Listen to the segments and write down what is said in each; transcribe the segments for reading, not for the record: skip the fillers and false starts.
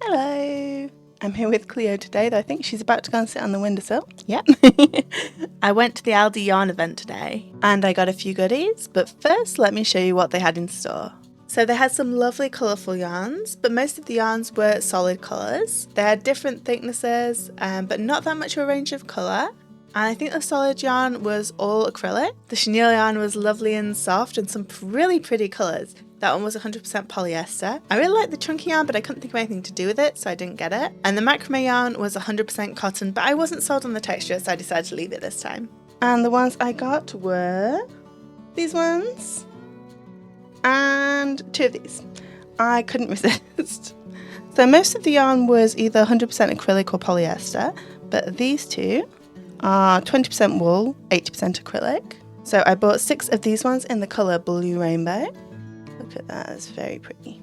Hello! I'm here with Cleo today, though I think she's about to go and sit on the windowsill. Yep. I went to the Aldi yarn event today and I got a few goodies, but first let me show you what they had in store. So they had some lovely colourful yarns, but most of the yarns were solid colours. They had different thicknesses, but not that much of a range of colour. And I think the solid yarn was all acrylic. The chenille yarn was lovely and soft and some really pretty colours. That one was 100% polyester. I really liked the chunky yarn, but I couldn't think of anything to do with it, so I didn't get it. And the macrame yarn was 100% cotton, but I wasn't sold on the texture, so I decided to leave it this time. And the ones I got were these ones and two of these. I couldn't resist. So most of the yarn was either 100% acrylic or polyester, but these two are 20% wool, 80% acrylic. So I bought 6 of these ones in the colour Blue Rainbow. Look at that, it's very pretty.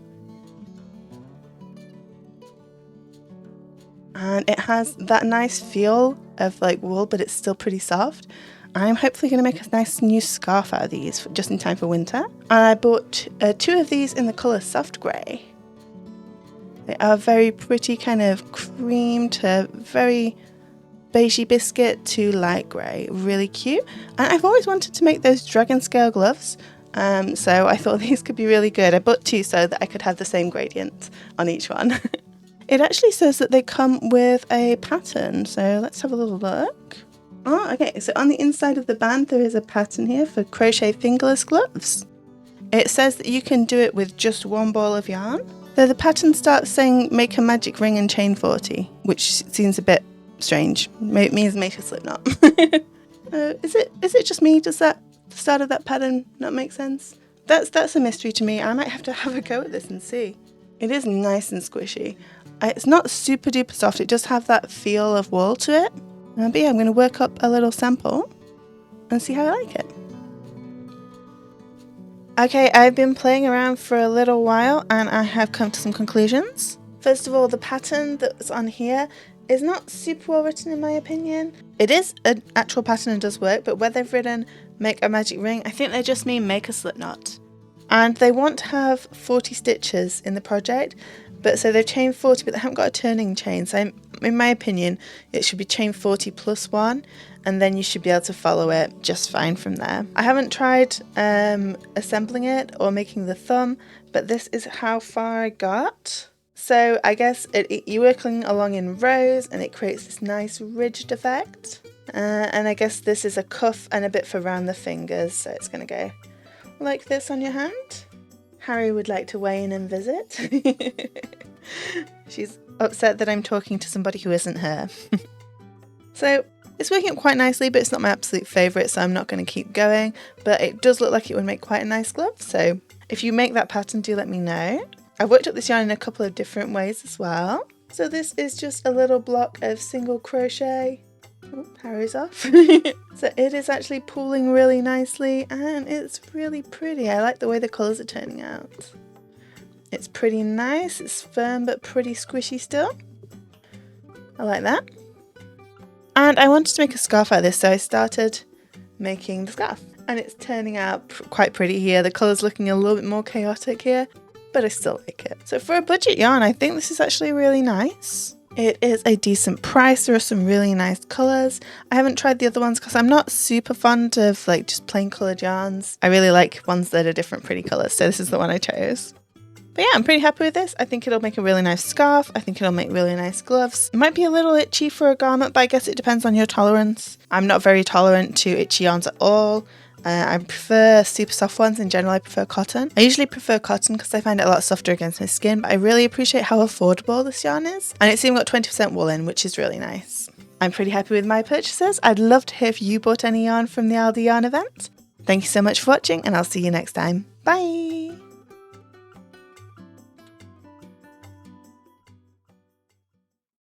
And it has that nice feel of like wool, but it's still pretty soft. I'm hopefully going to make a nice new scarf out of these just in time for winter. And I bought 2 of these in the colour Soft Grey. They are very pretty, kind of cream to very beigey biscuit to light grey. Really cute. And I've always wanted to make those dragon scale gloves. So I thought these could be really good. I bought 2 so that I could have the same gradient on each one. It actually says that they come with a pattern, so let's have a little look. Oh, okay, so on the inside of the band there is a pattern here for crochet fingerless gloves. It says that you can do it with just 1 ball of yarn. Though the pattern starts saying make a magic ring and chain 40, which seems a bit strange. It means make a slip knot. Is it just me? Does the start of that pattern not make sense? That's a mystery to me. I might have to have a go at this and see. It is nice and squishy. It's not super duper soft. It does have that feel of wool to it. But yeah, I'm going to work up a little sample and see how I like it. Okay, I've been playing around for a little while and I have come to some conclusions. First of all, the pattern that's on here is not super well written in my opinion. It is an actual pattern and does work, but where they've written make a magic ring, I think they just mean make a slip knot. And they want to have 40 stitches in the project, but so they've chained 40, but they haven't got a turning chain. So in my opinion, it should be chain 40 plus 1, and then you should be able to follow it just fine from there. I haven't tried assembling it or making the thumb, but this is how far I got. So I guess you're working along in rows and it creates this nice ridged effect. And I guess this is a cuff and a bit for around the fingers, so it's going to go like this on your hand. Harry would like to weigh in and visit. She's upset that I'm talking to somebody who isn't her. So it's working quite nicely, but it's not my absolute favourite, so I'm not going to keep going. But it does look like it would make quite a nice glove, so if you make that pattern, do let me know. I've worked up this yarn in a couple of different ways as well. So this is just a little block of single crochet. Oh, Harry's off. So it is actually pooling really nicely and it's really pretty. I like the way the colours are turning out. It's pretty nice, it's firm but pretty squishy still. I like that. And I wanted to make a scarf out of this, so I started making the scarf. And it's turning out quite pretty here. The colour's looking a little bit more chaotic here, but I still like it. So for a budget yarn, I think this is actually really nice. It is a decent price. There are some really nice colours. I haven't tried the other ones because I'm not super fond of like just plain coloured yarns. I really like ones that are different pretty colours, so this is the one I chose. But yeah, I'm pretty happy with this. I think it'll make a really nice scarf. I think it'll make really nice gloves. It might be a little itchy for a garment, but I guess it depends on your tolerance. I'm not very tolerant to itchy yarns at all. I prefer super soft ones. In general, I prefer cotton. I usually prefer cotton because I find it a lot softer against my skin, but I really appreciate how affordable this yarn is. And it's even got 20% wool in, which is really nice. I'm pretty happy with my purchases. I'd love to hear if you bought any yarn from the Aldi yarn event. Thank you so much for watching and I'll see you next time. Bye!